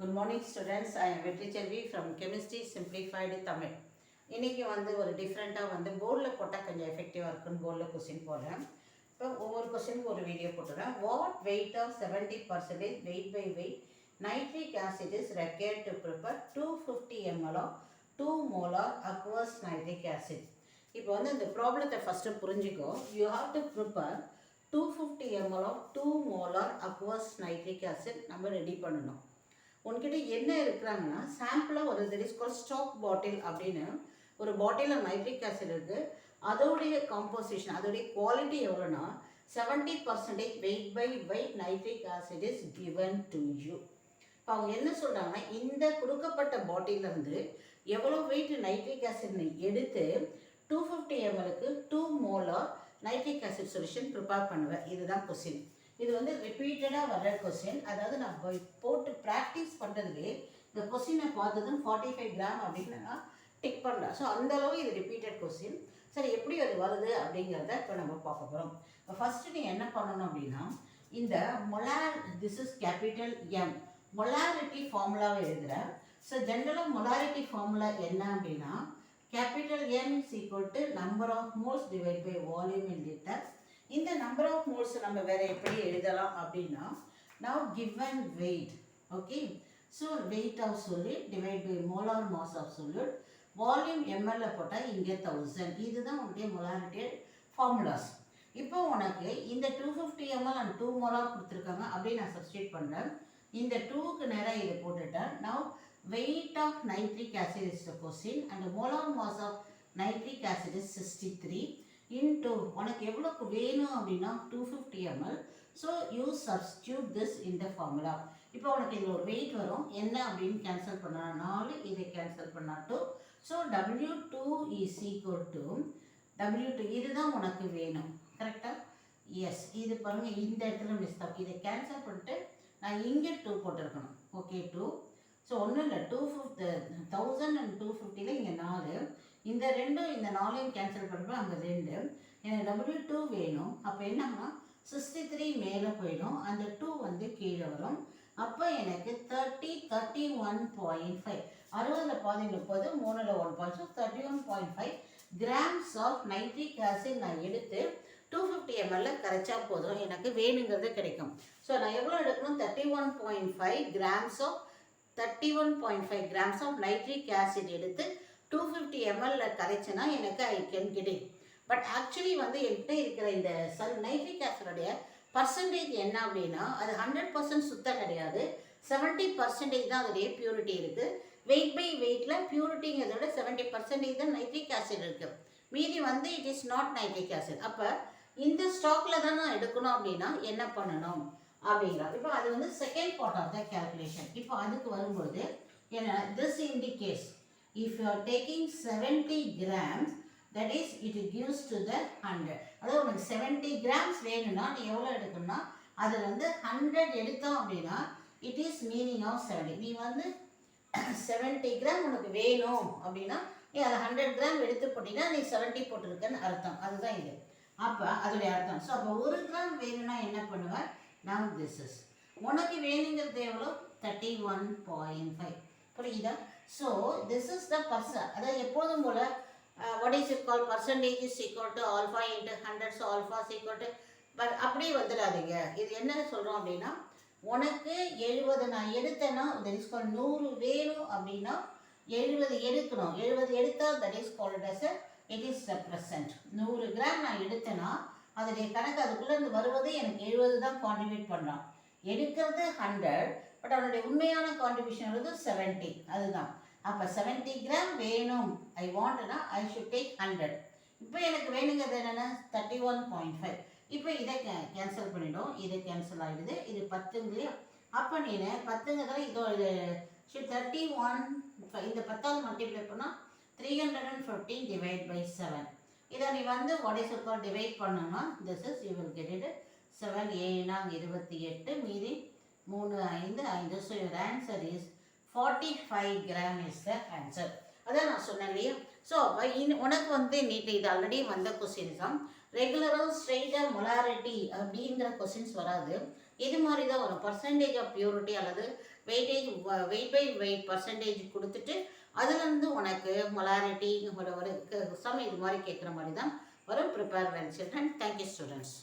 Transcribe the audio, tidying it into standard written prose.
Good morning students. I am Vetri Chelvi from Chemistry Simplified Tamil. இன்னைக்கு ஒரு டிஃப்ரெண்ட்டாக போர்டில் போட்டால் கொஞ்சம் எஃபெக்டிவாக இருக்குன்னு போர்டில் கொஸ்டின் போடுறேன். இப்போ ஒவ்வொரு கொஸ்டினுக்கு ஒரு வீடியோ போட்டுறேன். What weight of 70% weight by weight nitric acid is required to prepare 250 ml of 2 molar aqueous nitric acid. இப்போ இந்த ப்ராப்ளத்தை ஃபஸ்ட்டு புரிஞ்சுக்கோ. You have to prepare 250 ml of 2 molar aqueous nitric acid நம்ம ரெடி பண்ணணும். உன்கிட்ட என்ன இருக்கிறாங்கன்னா சாம்பிளாக ஒரு there is call stock bottle அப்படின்னு ஒரு பாட்டிலில் நைட்ரிக் ஆசிட் இருக்குது. அதோடைய காம்போசிஷன் அதோடைய குவாலிட்டி எவ்வளோன்னா 70% weight by weight nitric acid is given to you. இப்போ அவங்க என்ன சொல்கிறாங்கன்னா இந்த கொடுக்கப்பட்ட பாட்டிலேருந்து எவ்வளோ வெயிட் நைட்ரிக் ஆசிட் எடுத்து 250 ml 2 molar nitric acid solution prepare பண்ணுவேன். இதுதான் கொஸ்டின். இது ரிப்பீட்டடாக வர்ற கொஸ்டின். அதாவது நான் போட்டு ப்ராக்டிஸ் பண்ணுறதுலே இந்த கொஸ்டினை பார்த்ததும் 45 கிராம் அப்படின்னு நான் டிக் பண்ணுறேன். ஸோ அந்தளவு இது ரிப்பீட்டட் கொஸ்டின். சரி, எப்படி அது வருது அப்படிங்கிறத இப்போ நம்ம பார்க்க போகிறோம். இப்போ ஃபஸ்ட்டு நீ என்ன பண்ணணும் அப்படின்னா இந்த this is capital M molarity ஃபார்முலாவை எழுதுகிறேன். ஸோ ஜென்ரலாக மொலாரிட்டி ஃபார்முலா என்ன அப்படின்னா capital M is equal to number of moles divide by volume in litre. இந்த நம்பர் ஆஃப் மோல்ஸ் நம்ம வேறு எப்படி எழுதலாம் அப்படின்னா now given weight, okay, so weight of solid divide by molar mass of solid, volume ml போட்டால் இங்கே 1000. இதுதான் உங்களுடைய மொலாரிட்டி ஃபார்முலாஸ். இப்போ உனக்கு இந்த 250 ml அண்ட் 2 மோலார் கொடுத்துருக்காங்க அப்படின்னு நான் சப்ஸ்டியூட் பண்ணுறேன். இந்த 2க்கு நேராக இதை போட்டுட்டேன். now weight of nitric acid is the question and the molar mass of nitric acid is 63 into உனக்கு எவ்வளோக்கு வேணும் அப்படின்னா 250 ml. So you substitute this இந்த ஃபார்முலா. இப்போ உனக்கு இதில் ஒரு வெயிட் வரும். என்ன அப்படின்னு கேன்சல் பண்ணால் 4, இதை கேன்சல் பண்ணால் 2. So W2 is equal to W2 இதுதான் உனக்கு வேணும். கரெக்டாக? எஸ். இது பாருங்கள், இந்த இடத்துல மிஸ் தான். இதை கேன்சல் பண்ணிட்டு நான் இங்கே 2 போட்டிருக்கணும். ஓகே, 2. ஸோ ஒன்றும் இல்லை, 1000 அண்ட் 250 இங்கே 4. இந்த ரெண்டும் இந்த 4ஐயும் கேன்சல் பண்ணுறப்ப அங்கே 2. எனக்கு W2 வேணும். அப்போ என்னன்னா 63 மேலே போயிடும், அந்த 2 கீழே வரும். அப்போ எனக்கு 31.5 60 பாதி 30 3ல் 1.5 31.5 கிராம்ஸ் ஆஃப் நைட்ரிக் ஆசிட் நான் எடுத்து 250 ml கரைச்சா போதும், எனக்கு வேணுங்கிறது கிடைக்கும். ஸோ நான் எவ்வளோ எடுக்கணும்? 31.5 grams of 31.5 grams of nitric acid எடுத்து 250 ml கரைச்சனா எனக்கு I can get it. But actually என்கிட்ட இருக்கிற இந்த நைட்ரிக் ஆசிடோடைய பர்சன்டேஜ் என்ன அப்படின்னா அது 100% சுத்தம் கிடையாது, 70% தான் அதோடைய பியூரிட்டி இருக்குது. வெயிட் பை வெயிட்டில் பியூரிட்டிங்கிறத விட 70% தான் நைட்ரிக் ஆசிட் இருக்குது. மீதி it is not nitric acid. அப்போ இந்த ஸ்டாக்கில் தான் நான் எடுக்கணும் அப்படின்னா என்ன பண்ணணும் அப்படிங்கிறோம். இப்போ அது second part of the calculation. இப்போ அதுக்கு வரும்பொழுது என்ன this indicates if you are taking 70 grams, that is it gives to the 100. அதாவது உனக்கு 70 grams வேணும்னா நீ எவ்வளோ எடுக்கணும்னா அதில் 100 எடுத்தோம் அப்படின்னா இட் இஸ் மீனிங் ஆஃப் 70. நீ 70 கிராம் உனக்கு வேணும் அப்படின்னா நீ அதை 100 கிராம் எடுத்து போட்டிங்கன்னா நீ 70 போட்டிருக்கன்னு அர்த்தம். அதுதான் இது. அப்போ அதோடைய அர்த்தம். ஸோ அப்போ 1 கிராம் வேணும்னா என்ன பண்ணுவேன்? now this is உனக்கு வேணுங்கிறது எவ்வளோ? 31.5. புரியுதா? So this is the percent. அதாவது எப்போதும் போல் what is it call percentage is equal to alpha into 100. So alpha is equal to but அப்படியே வந்துடாதீங்க. இது என்ன சொல்கிறோம் அப்படின்னா உனக்கு 70 நான் எடுத்தேன்னா தட் இஸ் கால் 100 வேணும் அப்படின்னா 70 எடுக்கணும். 70 எடுத்தால் that is called as it is represent. 100 gram நான் எடுத்தேன்னா அதோடைய கணக்கு அதுக்குள்ளேருந்து வருவது எனக்கு 70 தான் கான்ட்ரிபியூட் பண்ணுறான். எடுக்கிறது 100, பட் அவனுடைய உண்மையான கான்ட்ரிபியூஷன் வந்து 70. அதுதான். அப்போ 70 கிராம் வேணும் ஐ வாண்ட்னா ஐ ஷுட் டேக் 100. இப்போ எனக்கு வேணுங்கிறது என்னென்னா 31.5. இப்போ இதை கேன்சல் பண்ணிவிடும், இதை கேன்சல் ஆகிடுது. இது 10 இல்லையா? அப்போ நீ 10ங்கிறதால இதோ இது 31 இந்த 10ஆல் மல்டிப்ளை பண்ணால் 315 டிவைட் பை 7. இதை நீ வாட் இஸ் கால் டிவைட் பண்ணோம்னா this is you will get it 7 7 28 மீதி 3 5 5. So your answer is 45 gram is the answer. அதான் நான் சொன்னேன் இல்லையா? ஸோ உனக்கு நீட்டு இது ஆல்ரெடி வந்த கொஸ்டின்ஸ் தான். ரெகுலராக ஸ்ட்ரெயிட்டாக மொலாரிட்டி அப்படிங்கிற கொஸ்டின்ஸ் வராது. இது மாதிரி தான் வரும். பர்சன்டேஜ் ஆஃப் பியூரிட்டி அல்லது weightage weight by weight percentage கொடுத்துட்டு அதுலேருந்து உனக்கு மொலாரிட்டி ஒரு சம் இது மாதிரி கேட்குற மாதிரி தான் வரும். Prepare well children. Thank you students.